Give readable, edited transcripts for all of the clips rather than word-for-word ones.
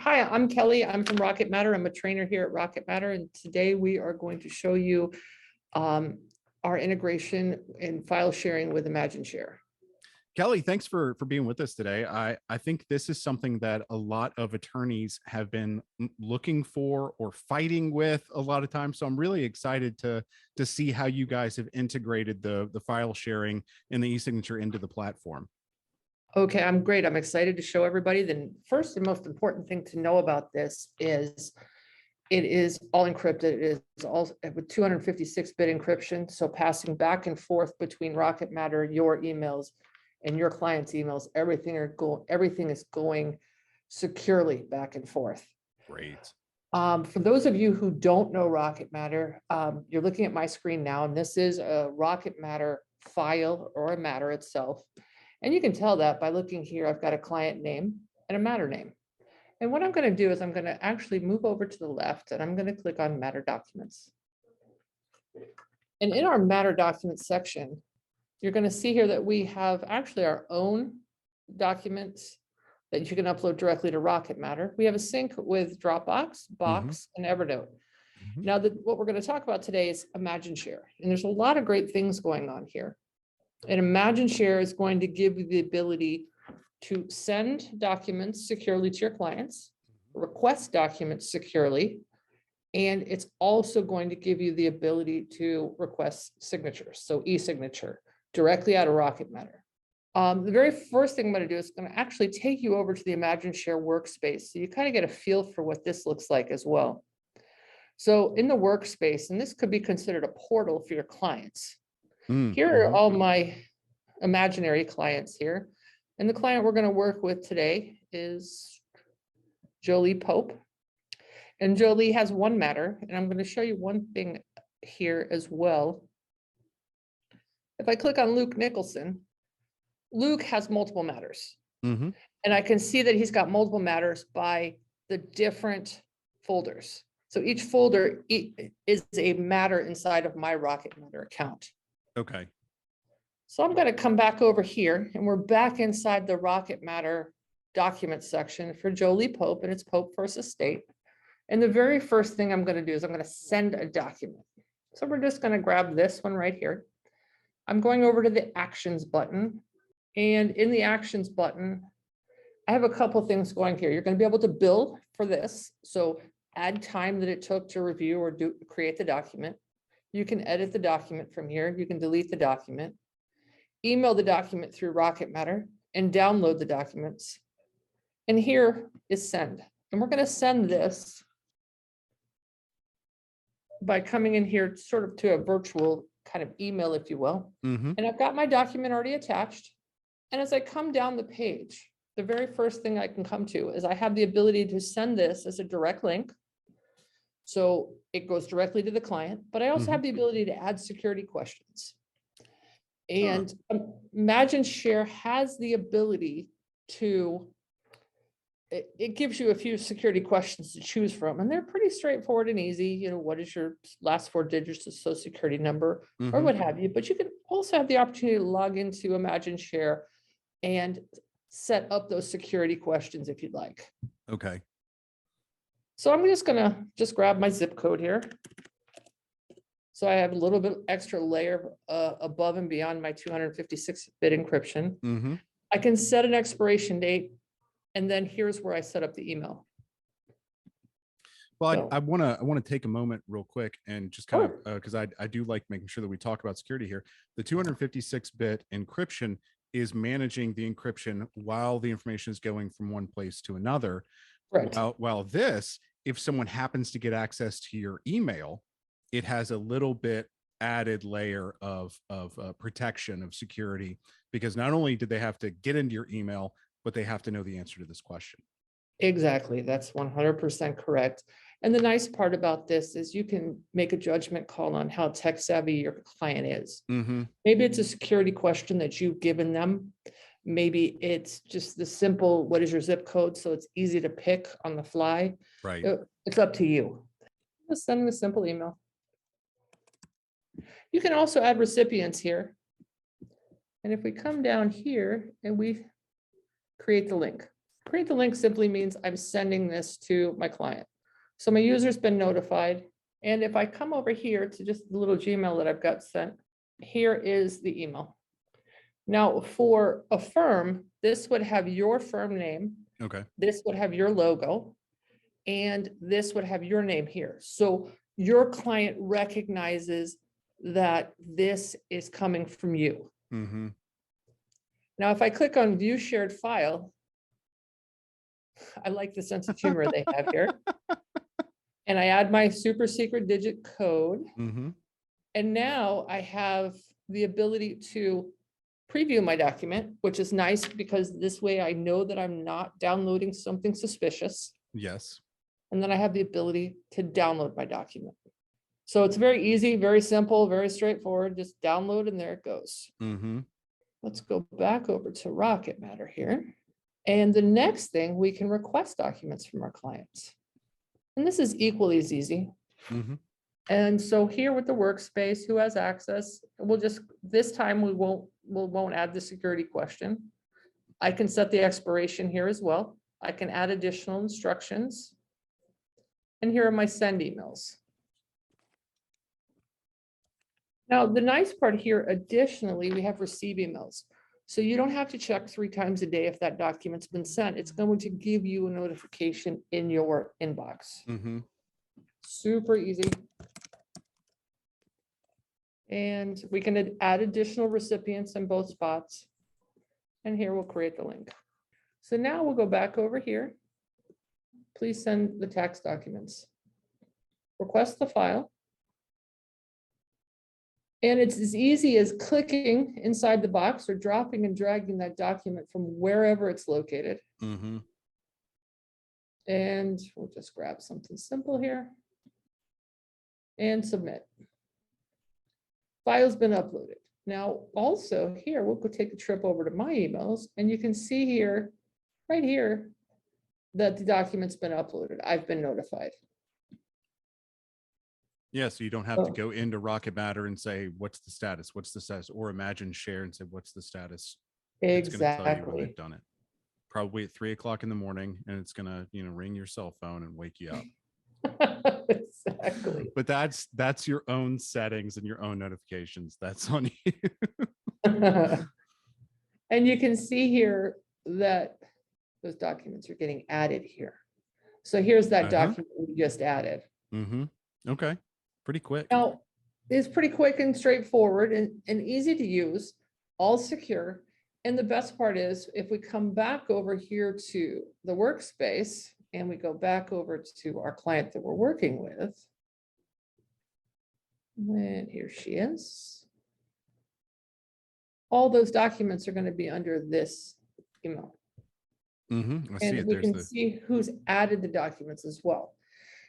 Hi, I'm Kelly. I'm from Rocket Matter. I'm a trainer here at Rocket Matter, and today we are going to show you our integration and file sharing with ImagineShare. Kelly, thanks for being with us today. I think this is something that a lot of attorneys have been looking for or fighting with a lot of times. So I'm really excited to see how you guys have integrated the file sharing and the e-signature into the platform. Okay, I'm great. I'm excited to show everybody. The first and most important thing to know about this is it is all encrypted. It is all with 256-bit encryption. So passing back and forth between Rocket Matter, your emails, and your client's emails, everything is going securely back and forth. Great. For those of you who don't know Rocket Matter, you're looking at my screen now, and this is a Rocket Matter file or a matter itself. And you can tell that by looking here. I've got a client name and a matter name. And what I'm going to do is I'm going to actually move over to the left, and I'm going to click on Matter Documents. And in our Matter Documents section, you're going to see here that we have actually our own documents that you can upload directly to Rocket Matter. We have a sync with Dropbox, Box, and Evernote. Now, what we're going to talk about today is ImagineShare. And there's a lot of great things going on here. And ImagineShare is going to give you the ability to send documents securely to your clients, request documents securely, and it's also going to give you the ability to request signatures, so e-signature, directly out of Rocket Matter. The very first thing I'm going to do is going to actually take you over to the ImagineShare workspace, so you kind of get a feel for what this looks like as well. So in the workspace, and this could be considered a portal for your clients. Here are all my imaginary clients here. And the client we're going to work with today is Jolie Pope. And Jolie has one matter, and I'm going to show you one thing here as well. If I click on Luke Nicholson, Luke has multiple matters. And I can see that he's got multiple matters by the different folders. So each folder is a matter inside of my Rocket Matter account. Okay. So I'm going to come back over here, and we're back inside the Rocket Matter document section for Jolie Pope, and it's Pope versus State. And the very first thing I'm going to do is I'm going to send a document. So we're just going to grab this one right here. I'm going over to the Actions button, and in the Actions button, I have a couple things going here. You're going to be able to bill for this. So add time that it took to review or create the document. You can edit the document from here. You can delete the document, email the document through Rocket Matter, and download the documents. And here is send. And we're going to send this by coming in here sort of to a virtual kind of email, if you will. And I've got my document already attached. And as I come down the page, the very first thing I can come to is I have the ability to send this as a direct link. So it goes directly to the client, but I also have the ability to add security questions. And ImagineShare has the ability to, it gives you a few security questions to choose from, and they're pretty straightforward and easy. You know, what is your last 4 digits of social security number or what have you, but you can also have the opportunity to log into ImagineShare and set up those security questions if you'd like. Okay. So I'm just gonna grab my zip code here. So I have a little bit extra layer above and beyond my 256-bit encryption. I can set an expiration date, and then here's where I set up the email. Well, I want to take a moment real quick and just kind of, because I do like making sure that we talk about security here. The 256-bit encryption is managing the encryption while the information is going from one place to another. Right. While this, if someone happens to get access to your email, it has a little bit added layer of protection, of security, because not only did they have to get into your email, but they have to know the answer to this question. Exactly. That's 100% correct. And the nice part about this is you can make a judgment call on how tech savvy your client is. Maybe it's a security question that you've given them. Maybe it's just the simple, what is your zip code? So it's easy to pick on the fly. Right. It's up to you. Just send them a simple email. You can also add recipients here. And if we come down here and we create the link. Create the link simply means I'm sending this to my client. So my user's been notified. And if I come over here to just the little Gmail that I've got sent, here is the email. Now, for a firm, this would have your firm name. Okay. This would have your logo, and this would have your name here. So your client recognizes that this is coming from you. Mm-hmm. Now, if I click on View Shared File, I like the sense of humor they have here. And I add my super secret digit code. Mm-hmm. And now I have the ability to preview my document, which is nice because this way I know that I'm not downloading something suspicious. Yes. And then I have the ability to download my document. So it's very easy, very simple, very straightforward. Just download and there it goes. Mm-hmm. Let's go back over to Rocket Matter here. And the next thing, we can request documents from our clients. And this is equally as easy. Mm-hmm. And so here with the workspace, who has access, we'll just, this time we won't add the security question. I can set the expiration here as well. I can add additional instructions. And here are my send emails. Now, the nice part here, additionally, we have receive emails. So you don't have to check 3 times a day if that document's been sent. It's going to give you a notification in your inbox. Mm-hmm. Super easy. And we can add additional recipients in both spots. And here we'll create the link. So now we'll go back over here. Please send the tax documents. Request the file. And it's as easy as clicking inside the box or dropping and dragging that document from wherever it's located. Mm-hmm. And we'll just grab something simple here and submit. File's been uploaded. Now, also here, we'll go take a trip over to my emails and you can see here, right here, that the document's been uploaded. I've been notified. Yeah, so you don't have to go into Rocket Matter and say, what's the status? What's the status? Or Imagine Share and say, what's the status? It's going to tell you when they've done it. Probably at 3 o'clock in the morning, and it's going to, ring your cell phone and wake you up. Exactly. But that's your own settings and your own notifications. That's on you. And you can see here that those documents are getting added here. So here's that document we just added. Mm-hmm. Okay. Pretty quick. Now, it's pretty quick and straightforward and easy to use, all secure. And the best part is if we come back over here to the workspace and we go back over to our client that we're working with, and here she is. All those documents are going to be under this email. Mm-hmm. I see And it. we can see who's added the documents as well.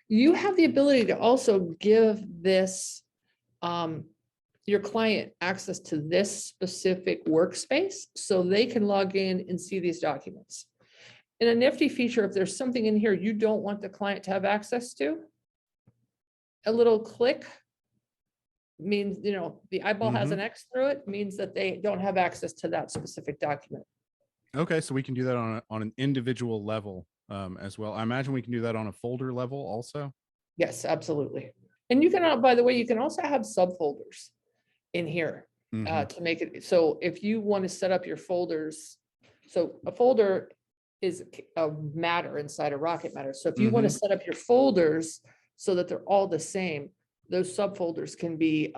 You have the ability to also give this, your client access to this specific workspace so they can log in and see these documents. And a nifty feature, if there's something in here you don't want the client to have access to, a little click means, the eyeball has an X through it, means that they don't have access to that specific document. Okay, so we can do that on an individual level as well. I imagine we can do that on a folder level also. Yes, absolutely. And you can, by the way, you can also have subfolders in here to make it. So if you want to set up your folders, so a folder is a matter inside a Rocket Matter. So if you want to set up your folders so that they're all the same, those subfolders can be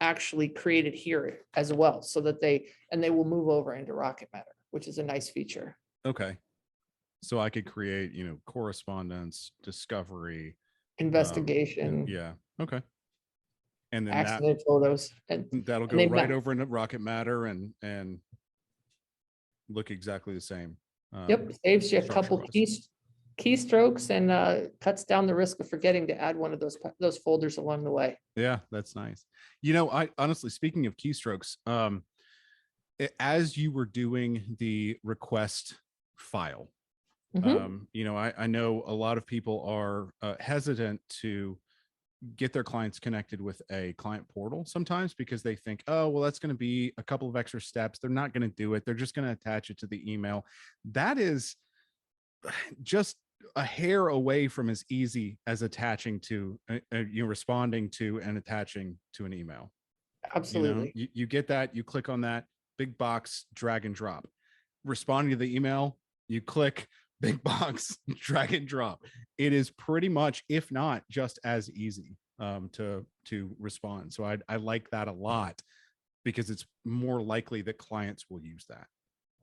actually created here as well, so that they will move over into Rocket Matter, which is a nice feature. Okay. So I could create, correspondence, discovery, investigation. Yeah. Okay. And then accident photos. And that'll go right over into Rocket Matter and look exactly the same. Yep. Saves you a couple keystrokes and cuts down the risk of forgetting to add one of those folders along the way. Yeah, that's nice. I honestly, speaking of keystrokes, as you were doing the request file, I know a lot of people are hesitant to get their clients connected with a client portal sometimes because they think, oh, well, that's going to be a couple of extra steps. They're not going to do it. They're just going to attach it to the email. That is just a hair away from as easy as attaching to responding to and attaching to an email. Absolutely. You get that, you click on that big box, drag and drop. Responding to the email, you click big box, drag and drop. It is pretty much, if not just as easy to respond. So I like that a lot, because it's more likely that clients will use that.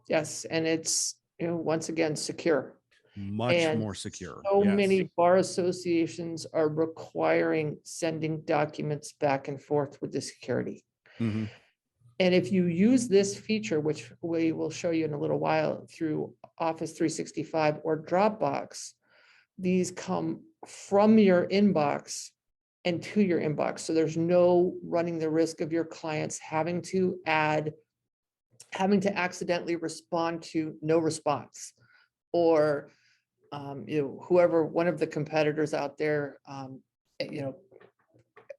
Yes, and it's, once again, secure. Much And more secure. so Yes. many bar associations are requiring sending documents back and forth with the security. Mm-hmm. And if you use this feature, which we will show you in a little while through Office 365 or Dropbox, these come from your inbox and to your inbox. So there's no running the risk of your clients having to accidentally respond to no response, or whoever, one of the competitors out there,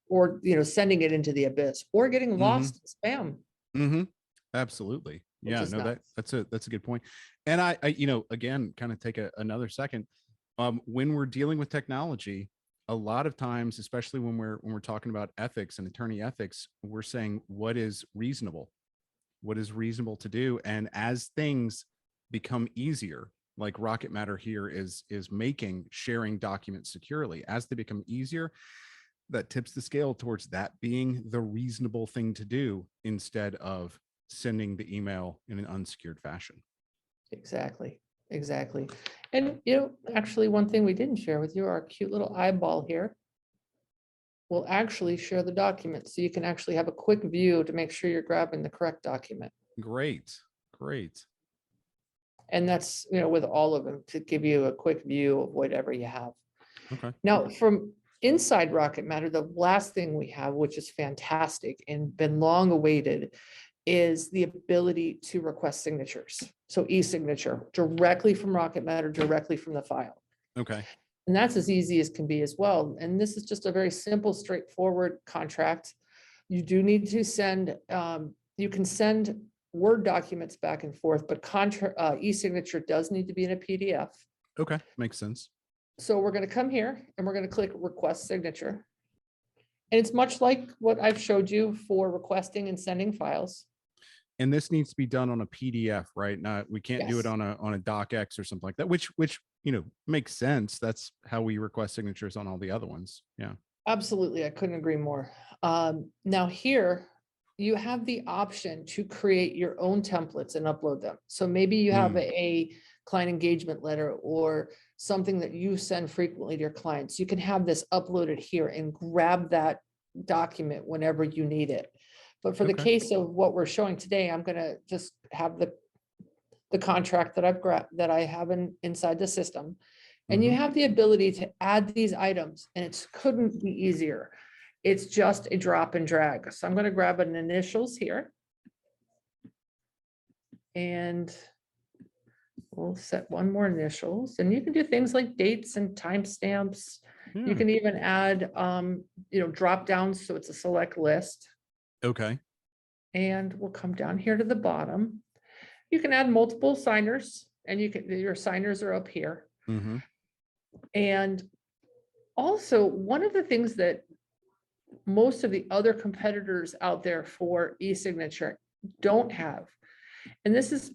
or sending it into the abyss, or getting lost in spam. Mm-hmm. Absolutely. Yeah, no, that's a good point. And I again, kind of take another second. When we're dealing with technology, a lot of times, especially when we're talking about ethics and attorney ethics, we're saying what is reasonable to do. And as things become easier, like Rocket Matter here is making sharing documents securely, as they become easier, that tips the scale towards that being the reasonable thing to do, instead of sending the email in an unsecured fashion. Exactly. And actually, one thing we didn't share with you, our cute little eyeball here will actually share the document, so you can actually have a quick view to make sure you're grabbing the correct document. Great. And that's, with all of them, to give you a quick view of whatever you have. Okay. Now, from inside Rocket Matter, the last thing we have, which is fantastic and been long awaited, is the ability to request signatures. So e-signature directly from Rocket Matter, directly from the file. Okay. And that's as easy as can be as well. And this is just a very simple, straightforward contract. You do need to send, you can send Word documents back and forth, but e-signature does need to be in a PDF. Okay. Makes sense. So we're going to come here and we're going to click request signature. And it's much like what I've showed you for requesting and sending files. And this needs to be done on a PDF, right? We can't do it on a docx or something like that, which makes sense. That's how we request signatures on all the other ones. Yeah. Absolutely. I couldn't agree more. Now here, you have the option to create your own templates and upload them. So maybe you have a client engagement letter or something that you send frequently to your clients. You can have this uploaded here and grab that document whenever you need it. But for the case of what we're showing today, I'm going to just have the contract that I have inside the system. And you have the ability to add these items, and it couldn't be easier. It's just a drop and drag. So I'm going to grab an initials here. And we'll set one more initials. And you can do things like dates and timestamps. You can even add, drop downs, so it's a select list. Okay. And we'll come down here to the bottom. You can add multiple signers, and your signers are up here. And also, one of the things that most of the other competitors out there for e-signature don't have, and this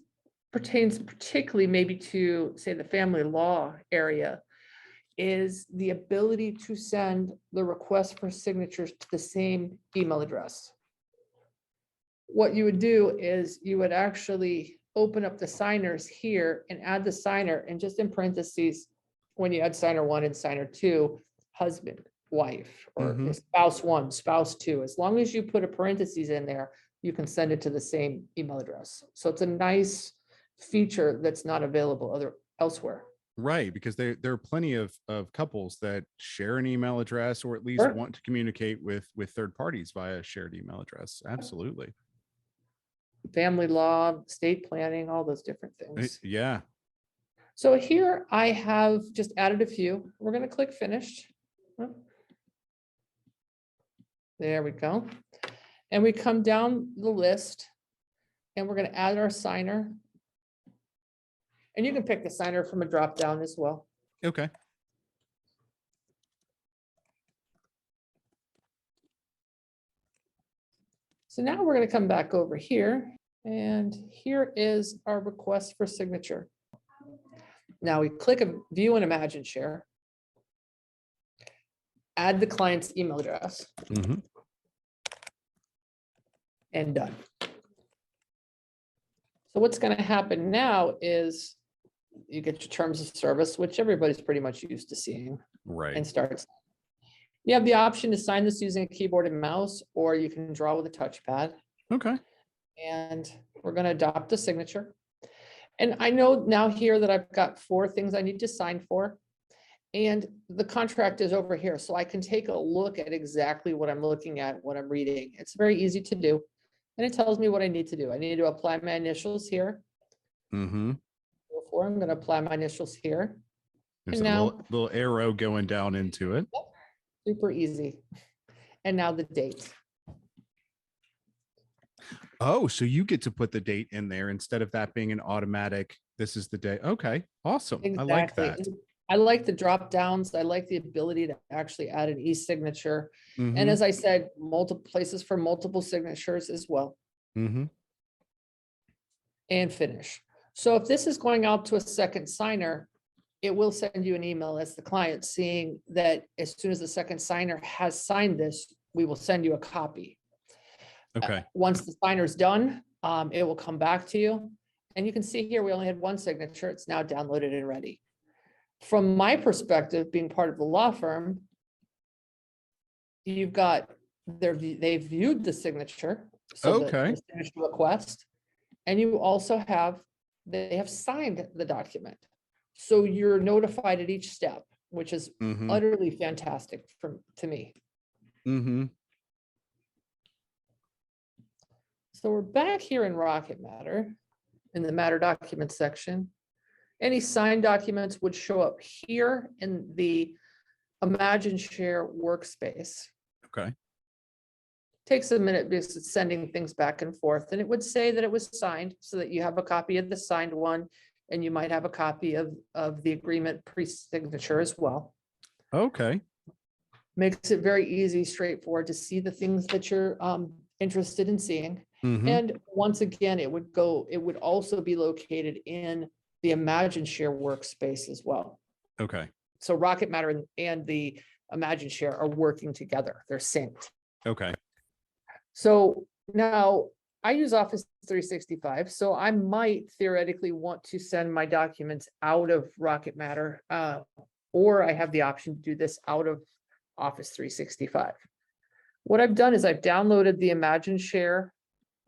pertains particularly maybe to, say, the family law area, is the ability to send the request for signatures to the same email address. What you would do is you would actually open up the signers here and add the signer, and just in parentheses, when you add signer 1 and signer 2, husband, wife, or spouse 1, spouse 2, as long as you put a parentheses in there, you can send it to the same email address. So it's a nice feature that's not available elsewhere. Right, because there are plenty of couples that share an email address, or at least want to communicate with third parties via shared email address. Absolutely. Family law, estate planning, all those different things. Yeah. So here I have just added a few. We're going to click finished. There we go. And we come down the list and we're going to add our signer. And you can pick the signer from a drop down as well. Okay. So now we're going to come back over here, and here is our request for signature. Now we click a view and imagine share. Add the client's email address. Mhm. And done. So what's going to happen now is you get your terms of service, which everybody's pretty much used to seeing, Right. and starts. You have the option to sign this using a keyboard and mouse, or you can draw with a touchpad. Okay. And we're going to adopt the signature. And I know now here that I've got 4 things I need to sign for. And the contract is over here, so I can take a look at exactly what I'm looking at, what I'm reading. It's very easy to do. And it tells me what I need to do. I need to apply my initials here. Mm-hmm. Before I'm going to apply my initials here. There's And a now, little arrow going down into it. super easy. And now the date. Oh, so you get to put the date in there instead of that being an automatic, this is the day. Okay, awesome. I like Exactly. that. And I like the drop downs. I like the ability to actually add an e-signature. And Mhm. as I said, multiple places for multiple signatures as well. Mhm. And finish. So if this is going out to a second signer, it will send you an email as the client seeing that as soon as the second signer has signed this, we will send you a copy. Okay. Once the signer's done, it will come back to you. And you can see here, we only had 1 signature. It's now downloaded and ready. From my perspective, being part of the law firm, you've got they've viewed the signature. So Okay. the signature request, and you also have, they have signed the document. So you're notified at each step, which is Mhm. utterly fantastic to me. Mhm. So we're back here in Rocket Matter, in the Matter Documents section. Any signed documents would show up here in the Imagine Share workspace. Okay. Takes a minute because it's sending things back and forth, and it would say that it was signed so that you have a copy of the signed one, and you might have a copy of the agreement pre-signature as well. Okay. Makes it very easy, straightforward to see the things that you're interested in seeing. Mhm. And once again, it would also be located in the Imagine Share workspace as well. Okay. So Rocket Matter and the Imagine Share are working together. They're synced. Okay. So now I use Office 365, so I might theoretically want to send my documents out of Rocket Matter, or I have the option to do this out of Office 365. What I've done is I've downloaded the Imagine Share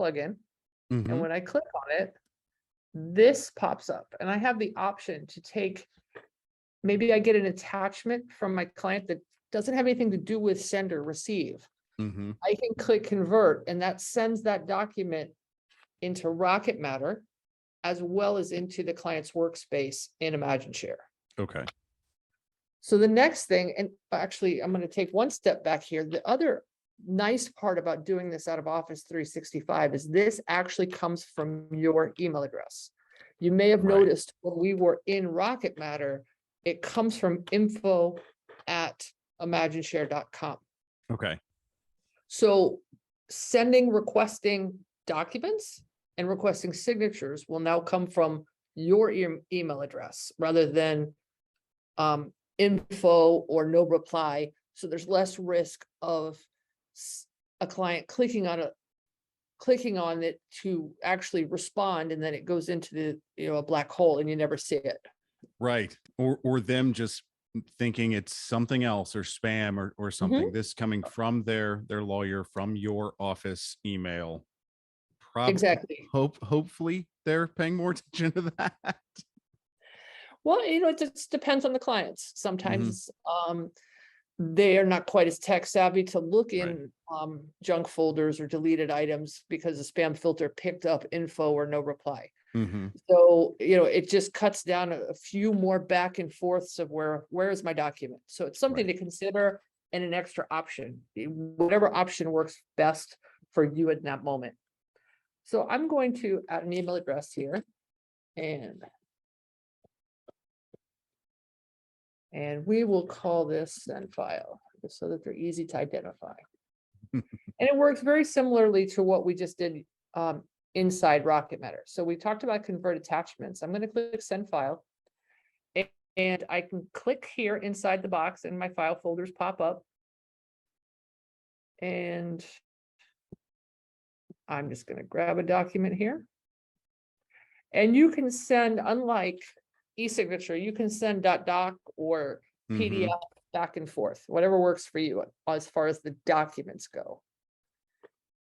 plugin, and Mhm. when I click on it, this pops up, and I have the option to take, maybe I get an attachment from my client that doesn't have anything to do with send or receive. Mhm. I can click convert, and that sends that document into Rocket Matter as well as into the client's workspace in Imagine Share. Okay. So the next thing, and actually I'm going to take one step back here. The other nice part about doing this out of Office 365 is this actually comes from your email address. You may have Right. noticed when we were in Rocket Matter, it comes from info@imagineshare.com. Okay. So requesting documents and requesting signatures will now come from your email address rather than info or no reply. So there's less risk of a client clicking on it to actually respond, and then it goes into a black hole and you never see it. Right. Or them just thinking it's something else or spam or something. This coming from their lawyer, from your office email. Exactly. Hopefully they're paying more attention to that. Well, it just depends on the clients. Sometimes they are not quite as tech savvy to look in junk folders or deleted items because the spam filter picked up info or no reply. Mm-hmm. So, it just cuts down a few more back and forths of where is my document. So it's something to consider and an extra option, whatever option works best for you at that moment. So I'm going to add an email address here, and And we will call this send file, just so that they're easy to identify. And it works very similarly to what we just did inside Rocket Matter. So we talked about convert attachments. I'm going to click send file. And I can click here inside the box and my file folders pop up. And I'm just going to grab a document here. And you can send, unlike e-signature, you can send .doc or PDF back and forth, whatever works for you as far as the documents go.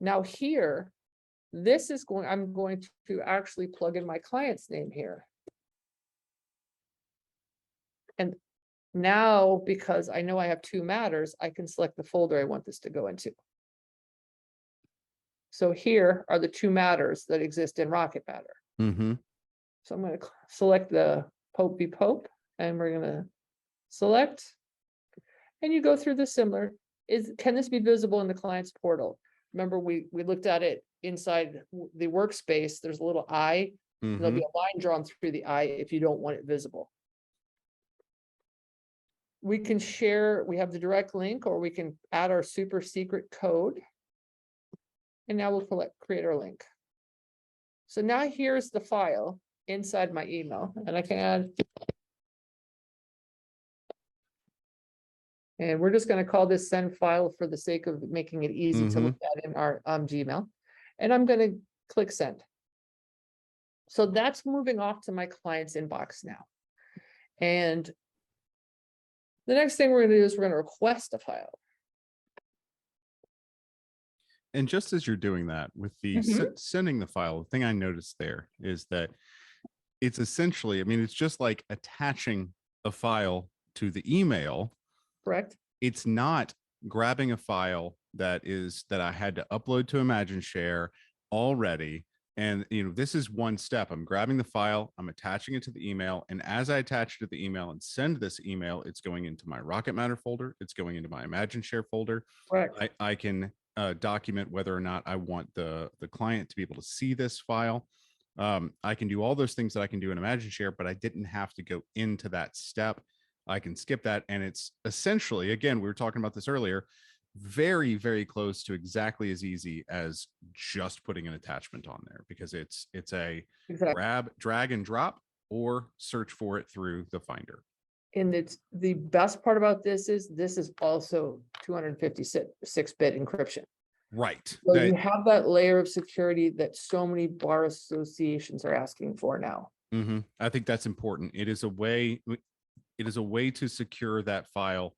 Now here, I'm going to actually plug in my client's name here. And now, because I know I have two matters, I can select the folder I want this to go into. So here are the two matters that exist in Rocket Matter. So I'm going to select the Pope v. Pope, and we're going to select, and you go through the similar. Can this be visible in the client's portal? Remember, we looked at it inside the workspace. There's a little eye. There'll be a line drawn through the eye if you don't want it visible. We can share, we have the direct link, or we can add our super secret code. And now we'll create our link. So now here's the file inside my email, and I can add. And we're just going to call this send file for the sake of making it easy to look at in our Gmail. And I'm going to click send. So that's moving off to my client's inbox now. And the next thing we're going to do is we're going to request a file. And just as you're doing that with the sending the file, the thing I noticed there is that it's essentially, I mean, it's just like attaching a file to the email. Correct. It's not grabbing a file that I had to upload to Imagine Share already. And, this is one step. I'm grabbing the file, I'm attaching it to the email. And as I attach it to the email and send this email, it's going into my Rocket Matter folder. It's going into my Imagine Share folder. Correct. I can document whether or not I want the client to be able to see this file. I can do all those things that I can do in Imagine Share, but I didn't have to go into that step. I can skip that. And it's essentially, again, we were talking about this earlier, very, very close to exactly as easy as just putting an attachment on there, because it's a grab, drag and drop, or search for it through the Finder. And it's the best part about this is also 256-bit encryption. Right. So you have that layer of security that so many bar associations are asking for now. I think that's important. It is a way to secure that file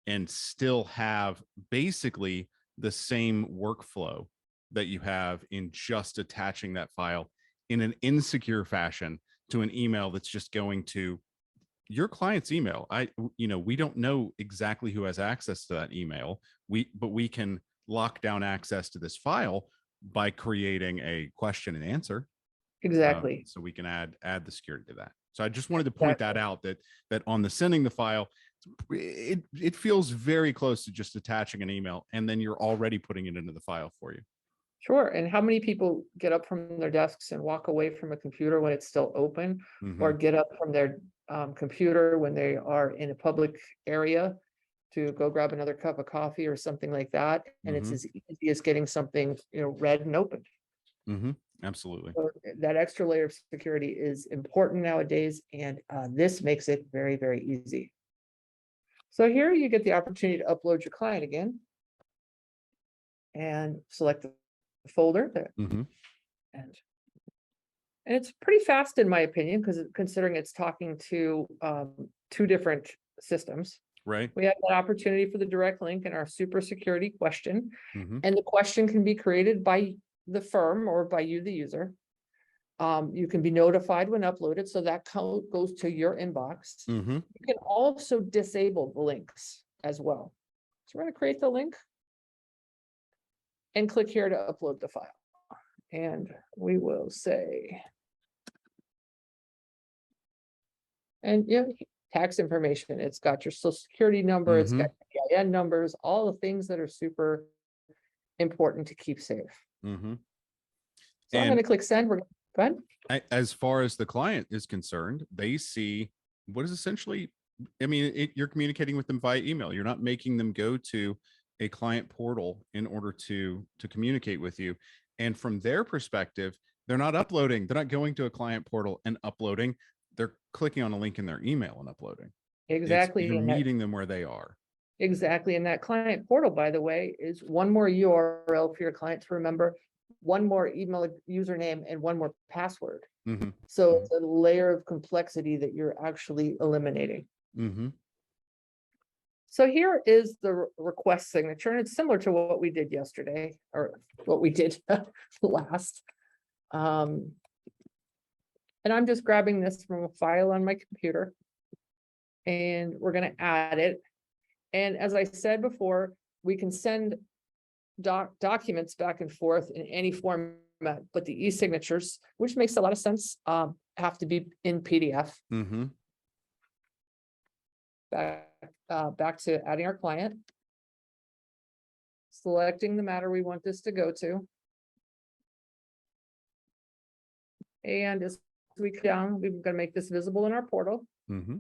and still have basically the same workflow that you have in just attaching that file in an insecure fashion to an email that's just going to your client's email. We don't know exactly who has access to that email. But we can lock down access to this file by creating a question and answer. Exactly. So we can add the security to that. So I just wanted to point that out, that on the sending the file, it feels very close to just attaching an email, and then you're already putting it into the file for you. Sure. And how many people get up from their desks and walk away from a computer when it's still open, or get up from their computer when they are in a public area to go grab another cup of coffee or something like that, and it's as easy as getting something read and opened. Absolutely. So that extra layer of security is important nowadays, and this makes it very, very easy. So here you get the opportunity to upload your client again, and select the folder there. And it's pretty fast in my opinion, because considering it's talking to two different systems. Right. We have that opportunity for the direct link in our super security question, and the question can be created by the firm or by you, the user. You can be notified when uploaded, so that code goes to your inbox. You can also disable the links as well. So we're going to create the link and click here to upload the file. And we will say, and tax information. It's got your social security number. It's got EIN numbers, all the things that are super important to keep safe. So I'm going to click send. Go ahead. As far as the client is concerned, they see what is essentially I mean, you're communicating with them via email. You're not making them go to a client portal in order to communicate with you. And from their perspective, they're not uploading. They're not going to a client portal and uploading. They're clicking on a link in their email and uploading. It's Exactly. you're And that meeting them where they are. exactly. And that client portal, by the way, is one more URL for your client to remember, one more email username, and one more password. Mm-hmm. So it's a layer of complexity that you're actually eliminating. Mm-hmm. So here is the request signature, and it's similar to what we did yesterday, or what we did last. And I'm just grabbing this from a file on my computer, and we're going to add it. And as I said before, we can send documents back and forth in any format, but the e-signatures, which makes a lot of sense, have to be in PDF. Mm-hmm. Back to adding our client. Selecting the matter we want this to go to. And as we come down, we're going to make this visible in our portal. Mm-hmm.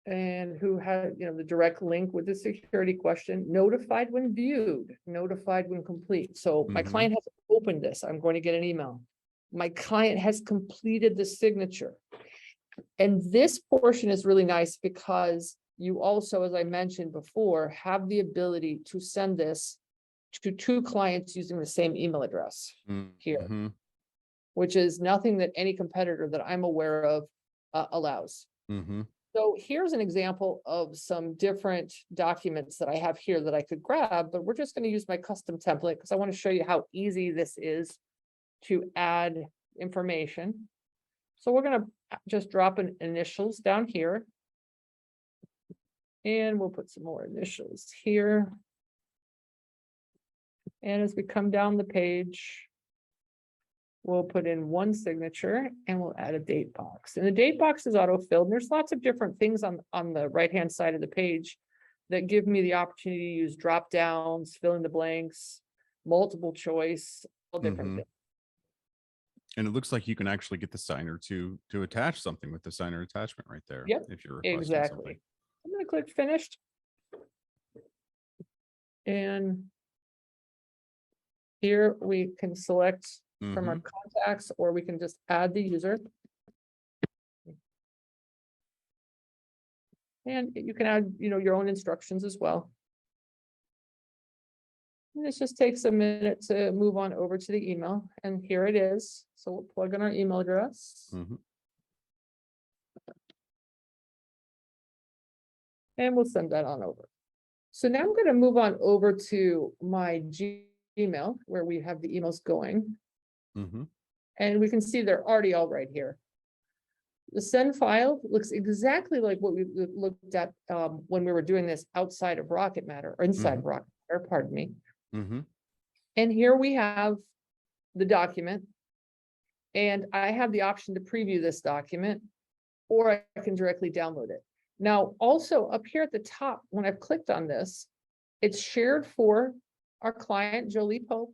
And who had, the direct link with the security question, notified when viewed, notified when complete. So my client has opened this. I'm going to get an email. My client has completed the signature. And this portion is really nice because you also, as I mentioned before, have the ability to send this to two clients using the same email address here, which is nothing that any competitor that I'm aware of allows. So here's an example of some different documents that I have here that I could grab, but we're just going to use my custom template because I want to show you how easy this is to add information. So we're going to just drop an initials down here. And we'll put some more initials here. And as we come down the page, we'll put in one signature and we'll add a date box. And the date box is auto-filled. There's lots of different things on the right-hand side of the page that give me the opportunity to use drop downs, fill in the blanks, multiple choice, all different things. And it looks like you can actually get the signer to attach something with the signer attachment right there. Yep, if you're requesting exactly. something. I'm going to click finished. And here we can select from our contacts, or we can just add the user. And you can add, your own instructions as well. And this just takes a minute to move on over to the email. And here it is. So we'll plug in our email address. And we'll send that on over. So now I'm going to move on over to my Gmail where we have the emails going. And we can see they're already all right here. The send file looks exactly like what we looked at when we were doing this outside of Rocket Matter, or inside Rocket Matter, pardon me. And here we have the document. And I have the option to preview this document, or I can directly download it. Now, also up here at the top, when I've clicked on this, it's shared for our client, Jolie Pope.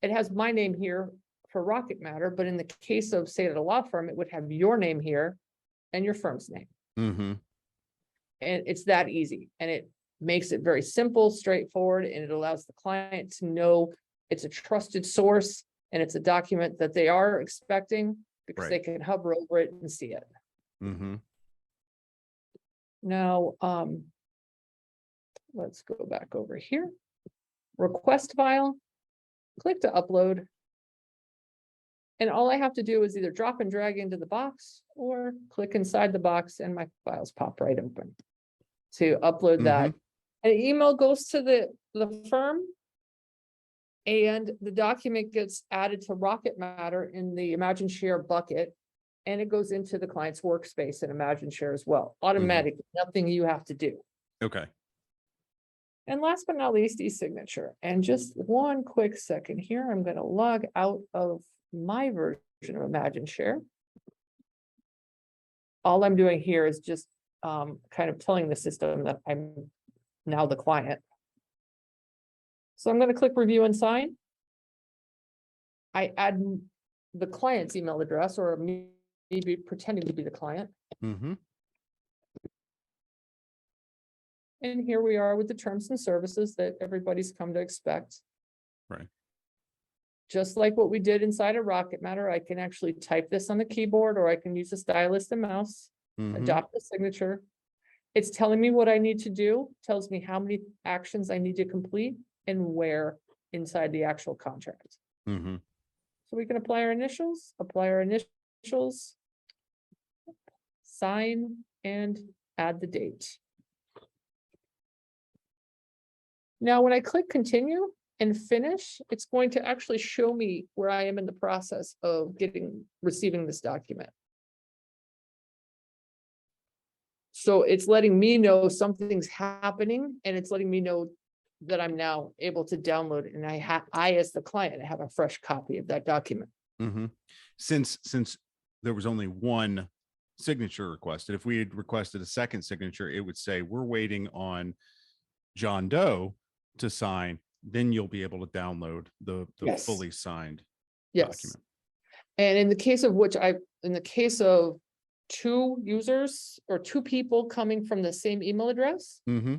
It has my name here for Rocket Matter, but in the case of, say, at a law firm, it would have your name here and your firm's name. And it's that easy. And it makes it very simple, straightforward, and it allows the client to know it's a trusted source and it's a document that they are expecting because they can hover over it and see it. Now, let's go back over here. Request file, click to upload. And all I have to do is either drop and drag into the box or click inside the box and my files pop right open to upload that. An email goes to the firm and the document gets added to Rocket Matter in the Imagine Share bucket. And it goes into the client's workspace in Imagine Share as well. Automatically, nothing you have to do. Okay. And last but not least, e-signature. And just one quick second here, I'm going to log out of my version of Imagine Share. All I'm doing here is just kind of telling the system that I'm now the client. So I'm going to click review and sign. I add the client's email address or me be pretending to be the client. Mm-hmm. And here we are with the terms and services that everybody's come to expect. Right. Just like what we did inside of Rocket Matter, I can actually type this on the keyboard, or I can use a stylus and mouse, Mm-hmm. adopt the signature. It's telling me what I need to do, tells me how many actions I need to complete and where inside the actual contract. Mm-hmm. So we can apply our initials, sign, and add the date. Now, when I click continue and finish, it's going to actually show me where I am in the process of receiving this document. So it's letting me know something's happening, and it's letting me know that I'm now able to download it. And I, as the client, have a fresh copy of that document. Mm-hmm. Since there was only one signature requested, if we had requested a second signature, it would say we're waiting on John Doe to sign. Then you'll be able to download the Yes. fully signed Yes. document. And in the case of two users or two people coming from the same email address, Mm-hmm.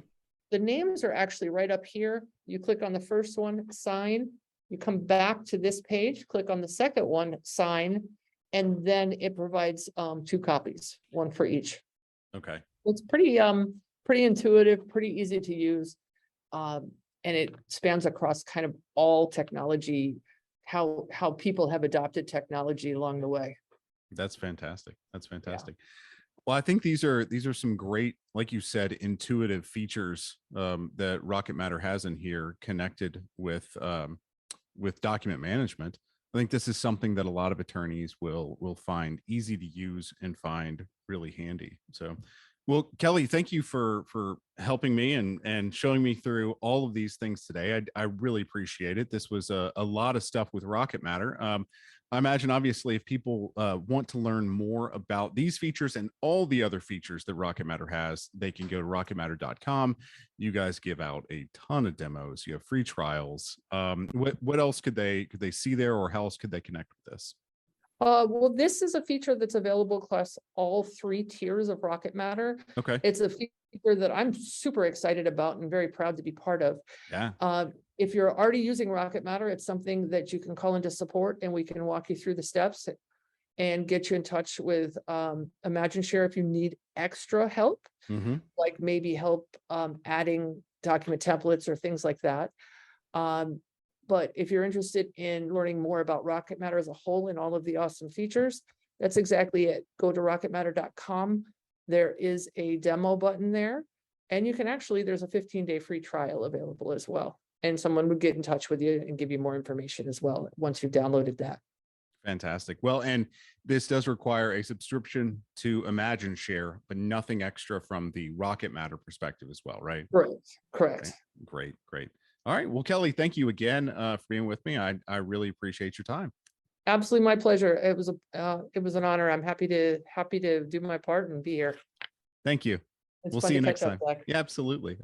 the names are actually right up here. You click on the first one, sign, you come back to this page, click on the second one, sign, and then it provides two copies, one for each. Okay. It's pretty intuitive, pretty easy to use. And it spans across kind of all technology, how people have adopted technology along the way. That's fantastic. That's fantastic. Yeah. Well, I think these are some great, like you said, intuitive features that Rocket Matter has in here connected with document management. I think this is something that a lot of attorneys will find easy to use and find really handy. So, well, Kelly, thank you for helping me and showing me through all of these things today. I really appreciate it. This was a lot of stuff with Rocket Matter. I imagine, obviously, if people want to learn more about these features and all the other features that Rocket Matter has, they can go to rocketmatter.com. You guys give out a ton of demos. You have free trials. What else could they see there, or how else could they connect with this? Well, this is a feature that's available across all three tiers of Rocket Matter. Okay. It's a feature that I'm super excited about and very proud to be part of. Yeah. If you're already using Rocket Matter, it's something that you can call into support, and we can walk you through the steps and get you in touch with ImagineShare if you need extra help, like maybe help adding document templates or things like that. But if you're interested in learning more about Rocket Matter as a whole and all of the awesome features, that's exactly it. Go to rocketmatter.com. There is a demo button there, and you can there's a 15-day free trial available as well. And someone would get in touch with you and give you more information as well once you've downloaded that. Fantastic. Well, and this does require a subscription to ImagineShare, but nothing extra from the Rocket Matter perspective as well, right? Correct. Okay. Great. All right. Well, Kelly, thank you again for being with me. I really appreciate your time. Absolutely, my pleasure. It was an honor. I'm happy to do my part and be here. Thank you. We'll see you next time. Yeah, absolutely.